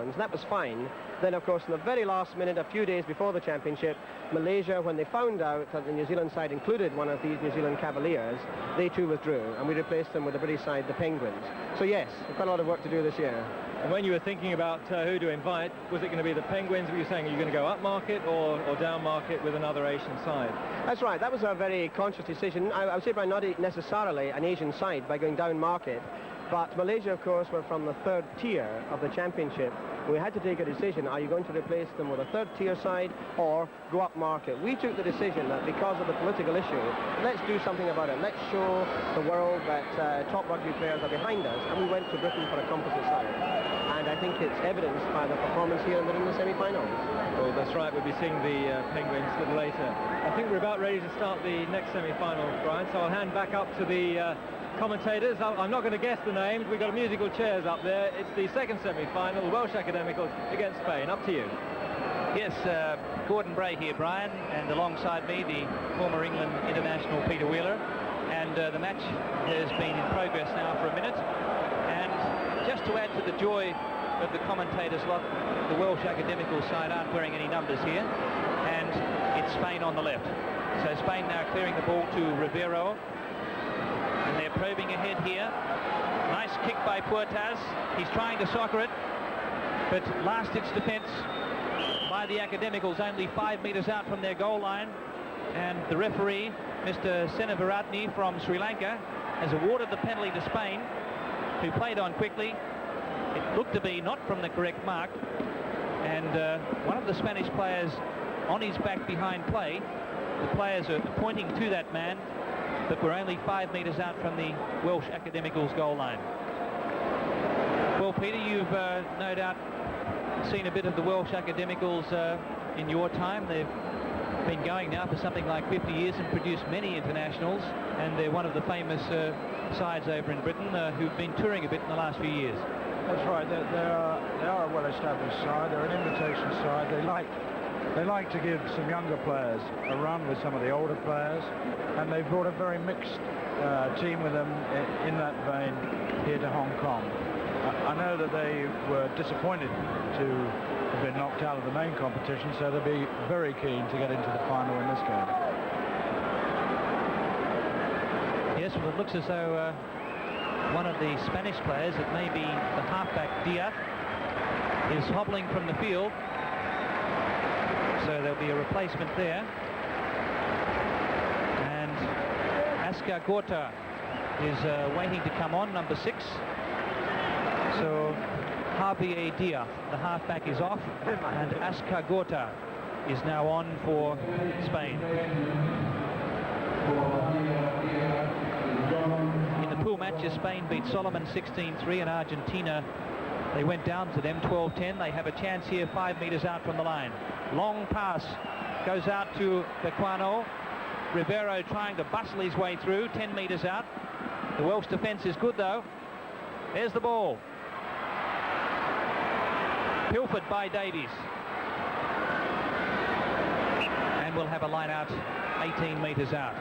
Netherlands. That was fine. Then, of course, in the very last minute, a few days before the championship, Malaysia, when they found out that the New Zealand side included one of these New Zealand Cavaliers, they too withdrew, and we replaced them with the British side, the Penguins. So yes, we've got a lot of work to do this year. And when you were thinking about who to invite, was it going to be the Penguins? Were you saying, are you going to go up market or down market with another Asian side? That's right. That was a very conscious decision. I would say by not necessarily an Asian side, by going down market. But Malaysia, of course, were from the third tier of the championship. We had to take a decision. Are you going to replace them with a third tier side or go up market? We took the decision that because of the political issue, let's do something about it. Let's show the world that top rugby players are behind us, and we went to Britain for a composite side. And I think it's evidenced by the performance here and they're in the semi-finals. Oh, that's right. We'll be seeing the Penguins a little later. I think we're about ready to start the next semi-final, Brian, so I'll hand back up to the commentators. I'm not going to guess the names. We've got musical chairs up there. It's the second semi-final, Welsh Academicals against Spain. Up to you. Yes, Gordon Bray here, Brian, and alongside me, the former England international Peter Wheeler. And the match has been in progress now for a minute. And just to add to the joy of the commentators lot, the Welsh Academical side aren't wearing any numbers here. And it's Spain on the left. So Spain now clearing the ball to Rivero. And they're probing ahead here. Nice kick by Puertas. He's trying to soccer it, but last-ditch defence by the Academicals, only 5 metres out from their goal line. And the referee, Mr. Semifinal from Sri Lanka, has awarded the penalty to Spain, who played on quickly. It looked to be not from the correct mark. And one of the Spanish players on his back behind play, the players are pointing to that man, but we're only 5 metres out from the Welsh Academicals goal line. Well, Peter, you've no doubt seen a bit of the Welsh Academicals in your time. They've been going now for something like 50 years and produced many internationals, and they're one of the famous sides over in Britain who've been touring a bit in the last few years. That's right. They are a well-established side. They're an invitation side. They like to give some younger players a run with some of the older players, and they've brought a very mixed team with them in that vein here to Hong Kong. I know that they were disappointed to have been knocked out of the main competition, so they'll be very keen to get into the final in this game. Yes, well, it looks as though one of the Spanish players, it may be the halfback Diaz, is hobbling from the field. So there'll be a replacement there. And Askar Gorta is waiting to come on, number 6. So Javier Diaz, the halfback, is off, and Askar Gorta is now on for Spain. In the pool matches, Spain beat Solomon 16-3, and Argentina, they went down to them 12-10. They have a chance here 5 metres out from the line. Long pass goes out to Bequano. Rivero trying to bustle his way through, 10 metres out. The Welsh defence is good though. There's the ball. Pilfered by Davies. And we'll have a line out 18 metres out.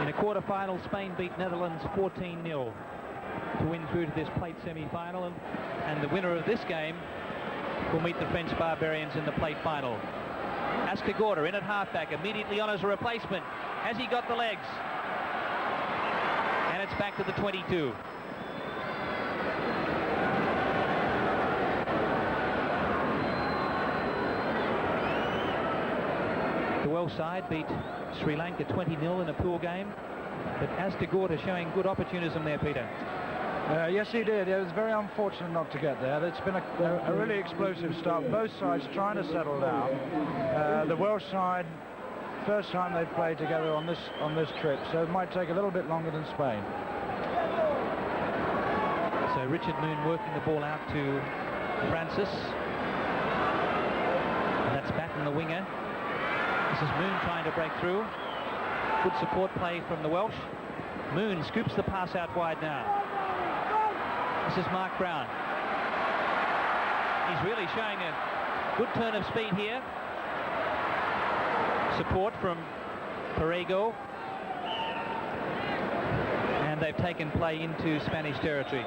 In a quarter-final, Spain beat Netherlands 14-0 to win through to this plate semi-final, and the winner of this game will meet the French Barbarians in the plate final. Askar Gorta in at halfback, immediately on as a replacement. Has he got the legs? And it's back to the 22. The Welsh side beat Sri Lanka 20-0 in a pool game, but Askar Gorta showing good opportunism there, Peter. Yes, he did. It was very unfortunate not to get there. It's been a really explosive start. Both sides trying to settle down. The Welsh side, first time they've played together on this trip, so it might take a little bit longer than Spain. So Richard Moon working the ball out to Francis. And that's Batten, the winger. This is Moon trying to break through. Good support play from the Welsh. Moon scoops the pass out wide now. This is Mark Brown. He's really showing a good turn of speed here. Support from Perego. And they've taken play into Spanish territory.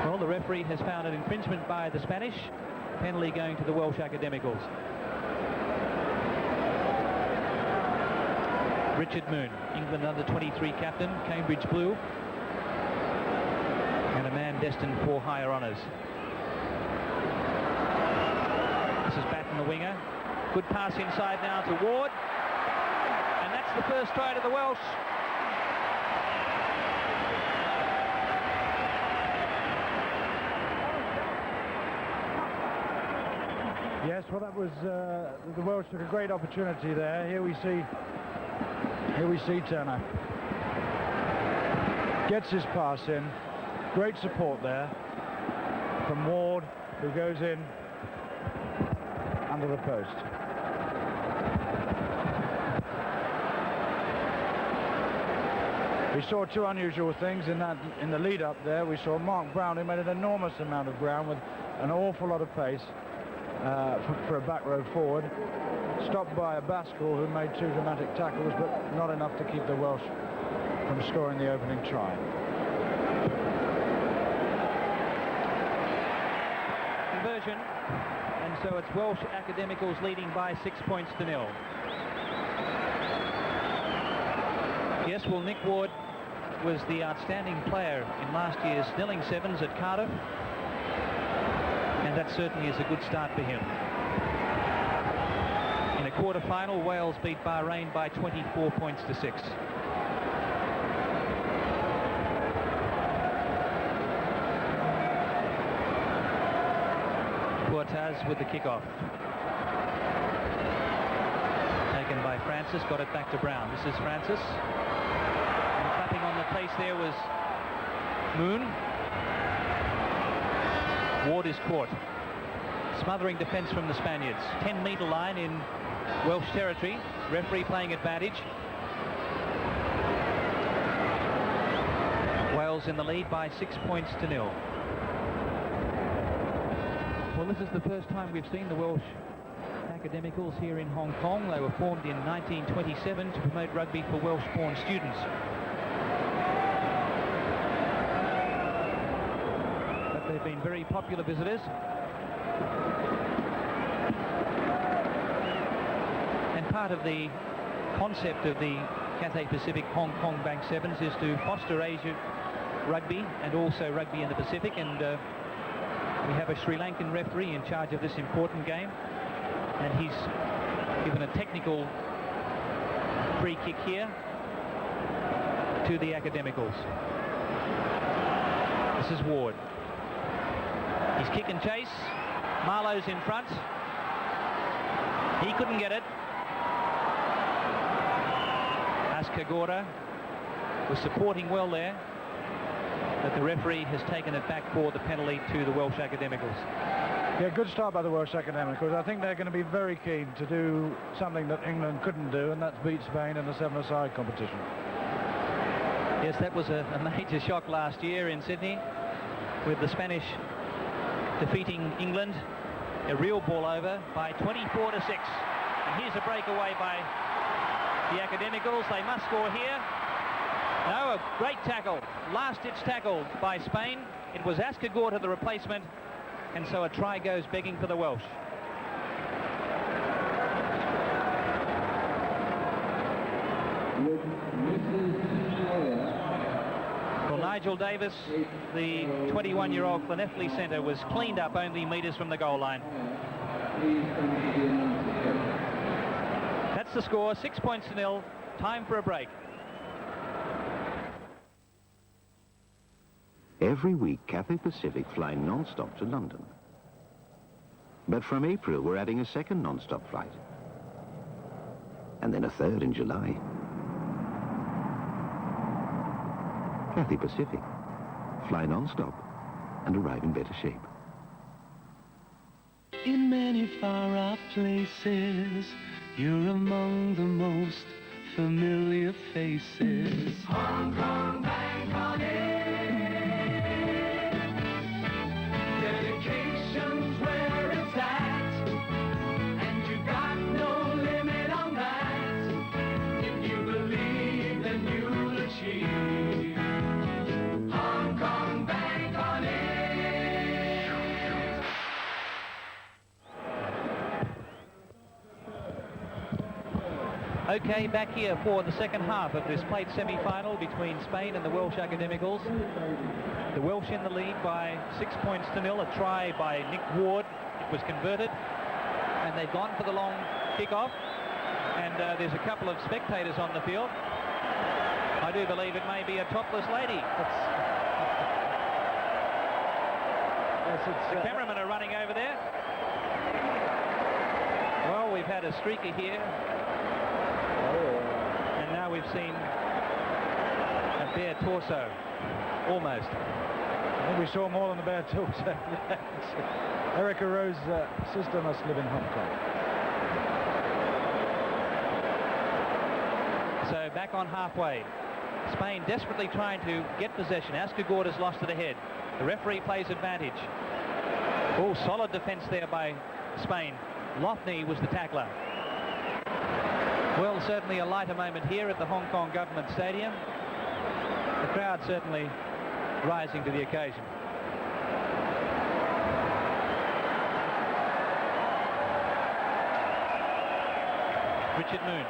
Well, the referee has found an infringement by the Spanish. Penalty going to the Welsh Academicals. Richard Moon, England under-23 captain, Cambridge Blue, and a man destined for higher honours. This is Batten, the winger. Good pass inside now to Ward, and that's the first try to the Welsh. Yes, well, that was the Welsh took a great opportunity there. Here we see Turner gets his pass in. Great support there from Ward, who goes in under the post. We saw two unusual things in the lead up there. We saw Mark Brown, who made an enormous amount of ground with an awful lot of pace for a back row forward, stopped by a Bascal who made two dramatic tackles, but not enough to keep the Welsh from scoring the opening try. Conversion, and so it's Welsh Academicals leading by 6 points to 0. Yes, well, Nick Ward was the outstanding player in last year's Snelling Sevens at Cardiff, and that certainly is a good start for him. In a quarter-final, Wales beat Bahrain by 24 points to 6. Cortaz with the kickoff. Taken by Francis, got it back to Brown. This is Francis. And clapping on the face there was Moon. Ward is caught. Smothering defence from the Spaniards. 10-metre line in Welsh territory. Referee playing advantage. Wales in the lead by 6 points to 0. Well, this is the first time we've seen the Welsh Academicals here in Hong Kong. They were formed in 1927 to promote rugby for Welsh-born students. But they've been very popular visitors. And part of the concept of the Cathay Pacific Hong Kong Bank Sevens is to foster Asia rugby and also rugby in the Pacific, and we have a Sri Lankan referee in charge of this important game, and he's given a technical free kick here to the Academicals. This is Ward. He's kick and chase. Marlowe's in front. He couldn't get it. Ascagora was supporting well there, but the referee has taken it back for the penalty to the Welsh Academicals. Yeah, good start by the Welsh Academicals. I think they're going to be very keen to do something that England couldn't do, and that's beat Spain in the seven-a-side competition. Yes, that was a major shock last year in Sydney, with the Spanish defeating England, a real ball over by 24 to 6. And here's a breakaway by the Academicals. They must score here. No, a great tackle, last-ditch tackle by Spain. It was Ascagora the replacement, and so a try goes begging for the Welsh. Well, Nigel Davis, the 21-year-old Llanelli centre, was cleaned up only metres from the goal line. That's the score, 6 points to 0. Time for a break. Every week, Cathay Pacific fly non-stop to London. But from April, we're adding a second non-stop flight. And then a third in July. Cathay Pacific. Fly non-stop and arrive in better shape. In many far-off places, you're among the most familiar faces. Hong Kong Bank on it. Dedication's where it's at, and you got no limit on that. If you believe, then you'll achieve. Hong Kong Bank on it. Okay, back here for the second half of this plate semi-final between Spain and the Welsh Academicals. The Welsh in the lead by 6 points to 0. A try by Nick Ward. It was converted, and they've gone for the long kick-off. And there's a couple of spectators on the field. I do believe it may be a topless lady. The cameramen are running over there. Well, we've had a streaker here. And now we've seen a bare torso, almost. I think we saw more than the bare torso. Erica Rose's sister must live in Hong Kong. So back on halfway. Spain desperately trying to get possession. Ascagorda's lost it ahead. The referee plays advantage. Oh, solid defence there by Spain. Lofney was the tackler. Well, certainly a lighter moment here at the Hong Kong Government Stadium. The crowd certainly rising to the occasion. Richard Moon.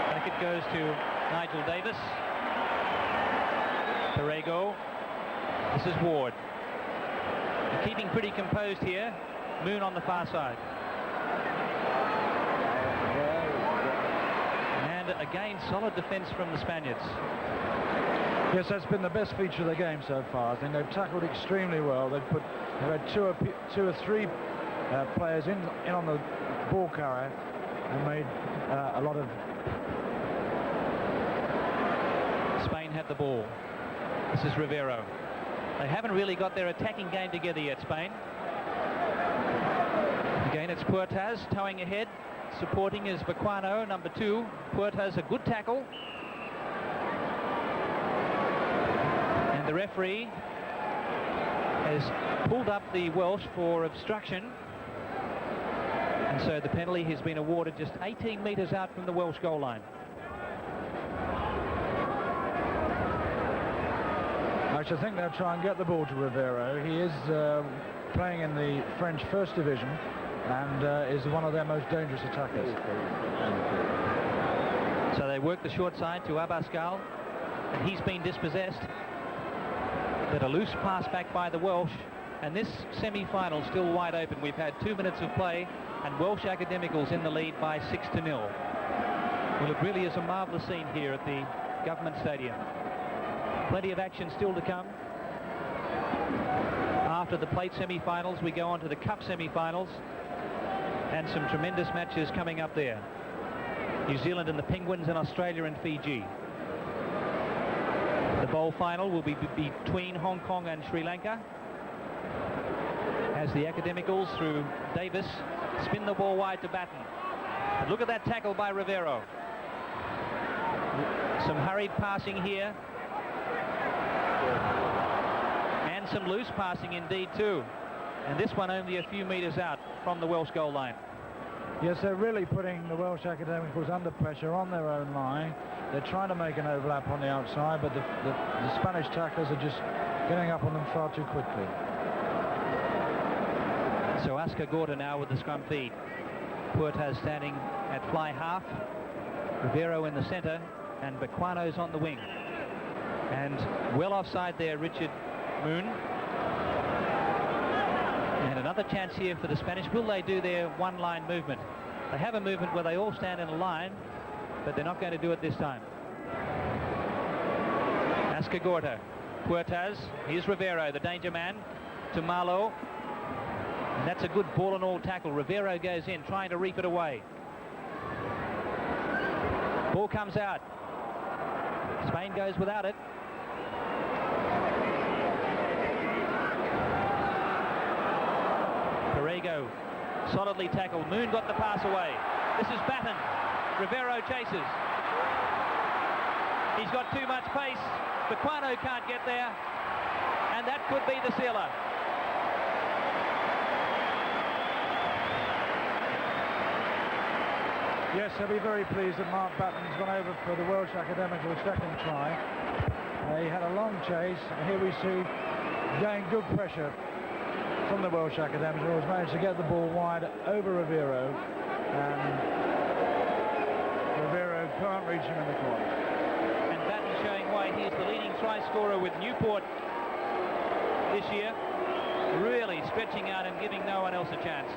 Back it goes to Nigel Davis. Perego. This is Ward. They're keeping pretty composed here. Moon on the far side. And again, solid defence from the Spaniards. Yes, that's been the best feature of the game so far. I think they've tackled extremely well. They've had two or three players in on the ball carrier and made a lot of... Spain had the ball. This is Rivero. They haven't really got their attacking game together yet, Spain. Again, it's Puertas towing ahead. Supporting is Vaquano, number 2. Puertas a good tackle. And the referee has pulled up the Welsh for obstruction. And so the penalty has been awarded just 18 metres out from the Welsh goal line. I should think they'll try and get the ball to Rivero. He is playing in the French First Division and is one of their most dangerous attackers. So they work the short side to Abascal, and he's been dispossessed. But a loose pass back by the Welsh, and this semi-final still wide open. We've had 2 minutes of play, and Welsh Academicals in the lead by 6-0. Well, it really is a marvellous scene here at the Government Stadium. Plenty of action still to come. After the plate semi-finals, we go on to the cup semi-finals, and some tremendous matches coming up there. New Zealand and the Penguins, and Australia and Fiji. The bowl final will be between Hong Kong and Sri Lanka, as the Academicals, through Davis, spin the ball wide to Batten. But look at that tackle by Rivero. Some hurried passing here. And some loose passing indeed too. And this one only a few metres out from the Welsh goal line. Yes, they're really putting the Welsh Academicals under pressure on their own line. They're trying to make an overlap on the outside, but the Spanish tacklers are just getting up on them far too quickly. So Ascagorda now with the scrum feed. Puertas standing at fly half. Rivero in the centre, and Vaquano's on the wing. And well offside there, Richard Moon. And another chance here for the Spanish. Will they do their one-line movement? They have a movement where they all stand in a line, but they're not going to do it this time. Ascagorda. Puertas. Here's Rivero, the danger man, to Marlowe. And that's a good ball and all tackle. Rivero goes in, trying to reap it away. Ball comes out. Spain goes without it. Perego solidly tackled. Moon got the pass away. This is Batten. Rivero chases. He's got too much pace. Vaquano can't get there. And that could be the sealer. Yes, they'll be very pleased that Mark Batten's gone over for the Welsh Academical second try. He had a long chase, and here we see getting good pressure from the Welsh Academicals, managed to get the ball wide over Rivero, and Rivero can't reach him in the corner. And Batten showing why he is the leading try scorer with Newport this year, really stretching out and giving no one else a chance.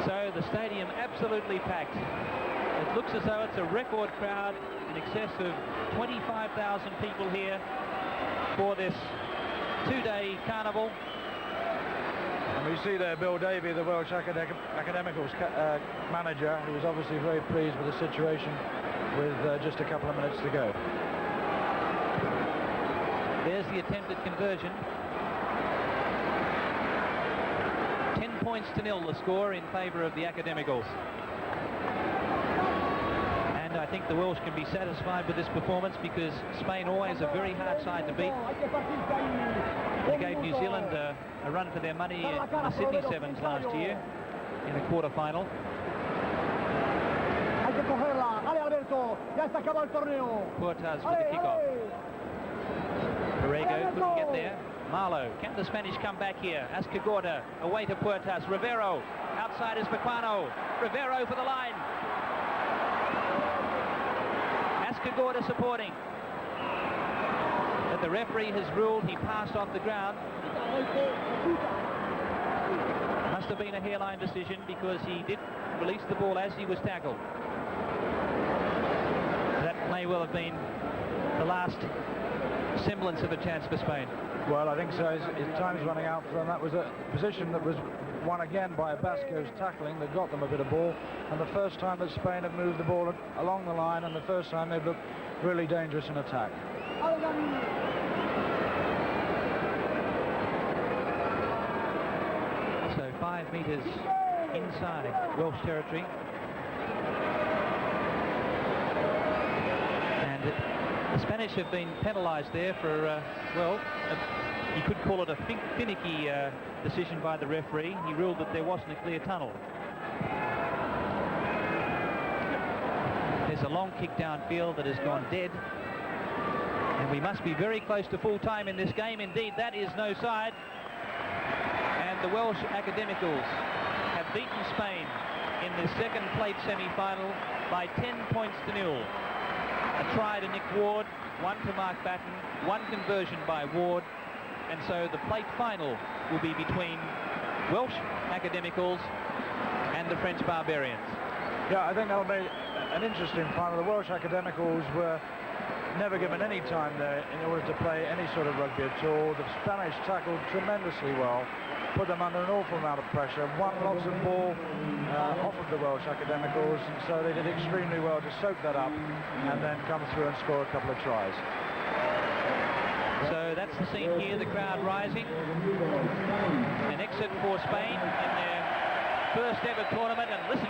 So the stadium absolutely packed. It looks as though it's a record crowd, in excess of 25,000 people here for this two-day carnival. And we see there Bill Davey, the Welsh Academicals manager, who was obviously very pleased with the situation with just a couple of minutes to go. There's the attempted conversion. 10 points to 0 the score in favour of the Academicals. And I think the Welsh can be satisfied with this performance, because Spain always a very hard side to beat. They gave New Zealand a run for their money in the Sydney Sevens last year in the quarter-final. Puertas with the kick-off. Borrego couldn't get there. Marlowe, can the Spanish come back here? Ascagorda, away to Puertas. Rivero, outside is Pequano. Rivero for the line. Ascagorda supporting. But the referee has ruled he passed off the ground. Must have been a hairline decision, because he did release the ball as he was tackled. That may well have been the last semblance of a chance for Spain. Well, I think so. His time's running out for them. That was a position that was won again by Basco's tackling that got them a bit of ball, and the first time that Spain have moved the ball along the line, and the first time they've looked really dangerous in attack. So 5 metres inside Welsh territory. And the Spanish have been penalised there for, well, you could call it a finicky decision by the referee. He ruled that there wasn't a clear tunnel. There's a long kick downfield that has gone dead. And we must be very close to full time in this game. Indeed, that is no side. And the Welsh Academicals have beaten Spain in the second plate semi-final by 10 points to 0. A try to Nick Ward, one to Mark Batten, one conversion by Ward. And so the plate final will be between Welsh Academicals and the French Barbarians. Yeah, I think that'll be an interesting final. The Welsh Academicals were never given any time there in order to play any sort of rugby at all. The Spanish tackled tremendously well, put them under an awful amount of pressure, won lots of ball off of the Welsh Academicals, and so they did extremely well to soak that up and then come through and score a couple of tries. So that's the scene here, the crowd rising. An exit for Spain in their first ever tournament, and listen